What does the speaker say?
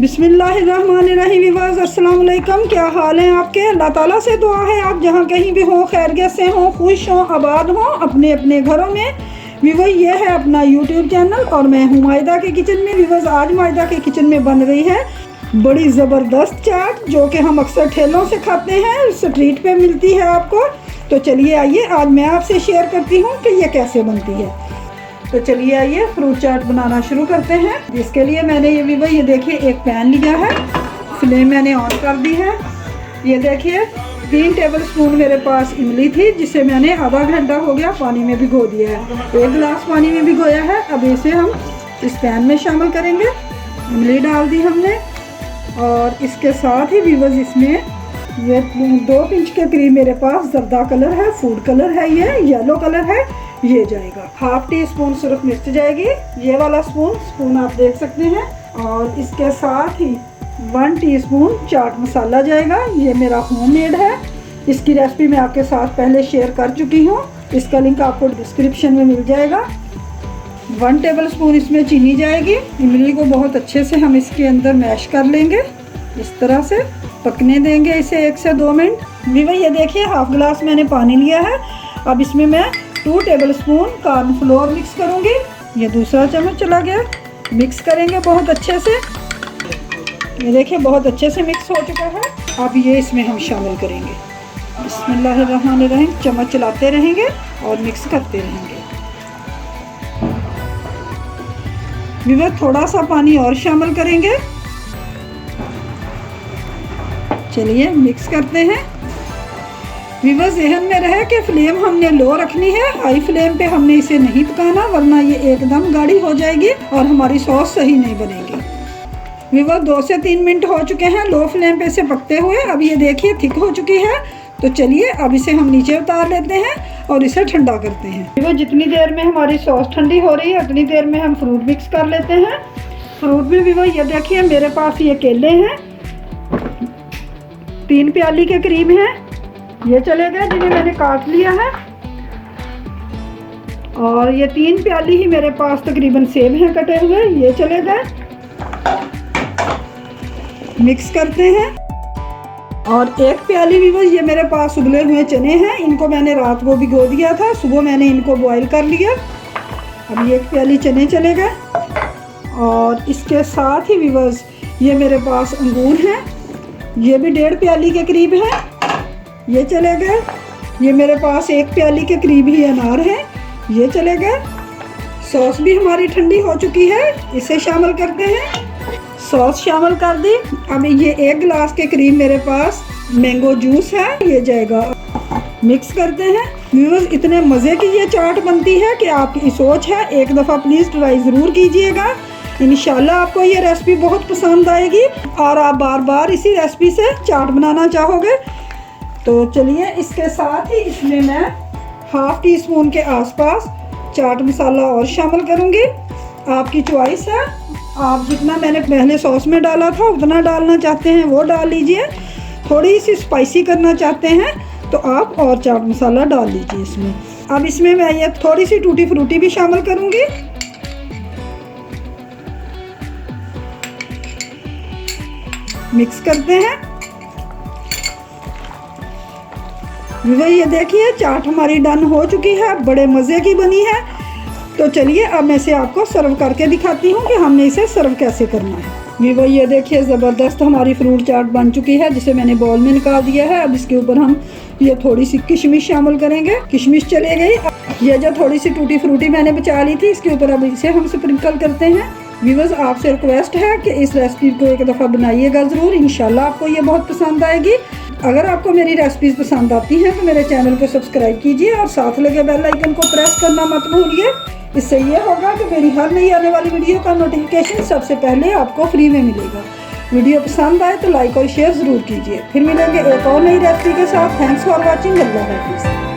बिस्मिल्लाहिर्रहमानिर्रहीम व्यूअर्स, अस्सलाम वालेकुम। क्या हाल है आपके? अल्लाह ताला से दुआ है आप जहाँ कहीं भी हो खैरियत से हो, खुश हो, आबाद हो अपने अपने घरों में। व्यूअर ये है अपना यूट्यूब चैनल और मैं हूँ मायदा के किचन में। व्यूअर्स आज मायदा के किचन में बन रही है बड़ी ज़बरदस्त चाट जो कि हम अक्सर ठेलों से खाते हैं, स्ट्रीट पे मिलती है आपको। तो चलिए आइए आज मैं आपसे शेयर करती हूँ कि ये कैसे बनती है। तो चलिए आइए फ्रूट चाट बनाना शुरू करते हैं। इसके लिए मैंने ये देखिए एक पैन लिया है, फ्लेम मैंने ऑन कर दी है। ये देखिए 3 टेबल स्पून मेरे पास इमली थी जिसे मैंने आधा घंटा हो गया पानी में भिगो दिया है। 1 गिलास पानी में भिगोया है। अब इसे हम इस पैन में शामिल करेंगे। इमली डाल दी हमने और इसके साथ ही व्यूअर्स इसमें ये 2 पिंच के करीब मेरे पास जर्दा कलर है, फूड कलर है, ये येलो कलर है, ये जाएगा। 1/2 टीस्पून सुरख मिर्च जाएगी, ये वाला स्पून आप देख सकते हैं। और इसके साथ ही 1 टीस्पून चाट मसाला जाएगा, ये मेरा होममेड है। इसकी रेसिपी मैं आपके साथ पहले शेयर कर चुकी हूँ, इसका लिंक आपको डिस्क्रिप्शन में मिल जाएगा। 1 टेबल स्पून इसमें चीनी जाएगी। इमली को बहुत अच्छे से हम इसके अंदर मैश कर लेंगे, इस तरह से पकने देंगे इसे 1 से 2 मिनट। व्यूअर ये देखिए 1/2 गिलास मैंने पानी लिया है। अब इसमें मैं 2 टेबल स्पून कॉर्नफ्लोर मिक्स करूंगी। ये दूसरा चम्मच चला गया। मिक्स करेंगे बहुत अच्छे से। ये देखिए बहुत अच्छे से मिक्स हो चुका है। अब ये इसमें हम शामिल करेंगे। बिस्मिल्लाहिर्रहमानिर्रहीम। चम्मच चलाते रहेंगे और मिक्स करते रहेंगे। व्यूअर थोड़ा सा पानी और शामिल करेंगे। चलिए मिक्स करते हैं। व्यूअर ज़हन में रहे कि फ्लेम हमने लो रखनी है, हाई फ्लेम पे हमने इसे नहीं पकाना वरना ये एकदम गाढ़ी हो जाएगी और हमारी सॉस सही नहीं बनेगी। व्यूअर 2 से 3 मिनट हो चुके हैं लो फ्लेम पे इसे पकते हुए। अब ये देखिए थिक हो चुकी है। तो चलिए अब इसे हम नीचे उतार लेते हैं और इसे ठंडा करते हैं। व्यूअर जितनी देर में हमारी सॉस ठंडी हो रही है उतनी देर में हम फ्रूट मिक्स कर लेते हैं। फ्रूट में व्यूअर ये देखिए मेरे पास ये केले हैं, 3 प्याली के करीब हैं, ये चले गए जिन्हें मैंने काट लिया है। और ये 3 प्याली ही मेरे पास तकरीबन सेब हैं कटे हुए, ये चले गए। मिक्स करते हैं। और 1 प्याली व्यूअर ये मेरे पास उबले हुए चने हैं, इनको मैंने रात को भिगो दिया था, सुबह मैंने इनको बॉईल कर लिया। अब ये 1 प्याली चने चले गए। और इसके साथ ही व्यूअर ये मेरे पास अंगूर हैं, ये भी 1.5 प्याली के करीब है, ये चले गए। ये मेरे पास 1 प्याली के करीब ही अनार है, ये चले गए। सॉस भी हमारी ठंडी हो चुकी है, इसे शामिल करते हैं। सॉस शामिल कर दी। अब ये 1 गिलास के करीब मेरे पास मैंगो जूस है, ये जाएगा। मिक्स करते हैं। व्यूअर्स इतने मज़े की ये चाट बनती है कि आपकी सोच है, एक दफ़ा प्लीज़ ट्राई ज़रूर कीजिएगा। इंशाल्लाह आपको ये रेसिपी बहुत पसंद आएगी और आप बार बार इसी रेसिपी से चाट बनाना चाहोगे। तो चलिए इसके साथ ही इसमें मैं 1/2 टीस्पून के आसपास चाट मसाला और शामिल करूँगी। आपकी चॉइस है, आप जितना मैंने पहले सॉस में डाला था उतना डालना चाहते हैं वो डाल लीजिए। थोड़ी सी स्पाइसी करना चाहते हैं तो आप और चाट मसाला डाल लीजिए इसमें। अब इसमें मैं ये थोड़ी सी टूटी फ्रूटी भी शामिल करूँगी। मिक्स करते हैं। ये देखिए चाट हमारी डन हो चुकी है, बड़े मज़े की बनी है। तो चलिए अब मैं इसे आपको सर्व करके दिखाती हूँ कि हमने इसे सर्व कैसे करना है। ये देखिए ज़बरदस्त हमारी फ्रूट चाट बन चुकी है जिसे मैंने बाउल में निकाल दिया है। अब इसके ऊपर हम ये थोड़ी सी किशमिश शामिल करेंगे। किशमिश चले गई। ये जो थोड़ी सी टूटी फ्रूटी मैंने बचा ली थी इसके ऊपर अब इसे हम स्प्रिंकल करते हैं। व्यूअर्स आपसे रिक्वेस्ट है कि इस रेसिपी को एक दफ़ा बनाइएगा ज़रूर, इंशाल्लाह आपको ये बहुत पसंद आएगी। अगर आपको मेरी रेसिपीज़ पसंद आती हैं तो मेरे चैनल को सब्सक्राइब कीजिए और साथ लगे बेल आइकन को प्रेस करना मत भूलिए। इससे ये होगा कि मेरी हर नई आने वाली वीडियो का नोटिफिकेशन सबसे पहले आपको फ्री में मिलेगा। वीडियो पसंद आए तो लाइक और शेयर ज़रूर कीजिए। फिर मिलेंगे एक और नई रेसिपी के साथ। Thanks for watching. अल्लाह हाफिज़।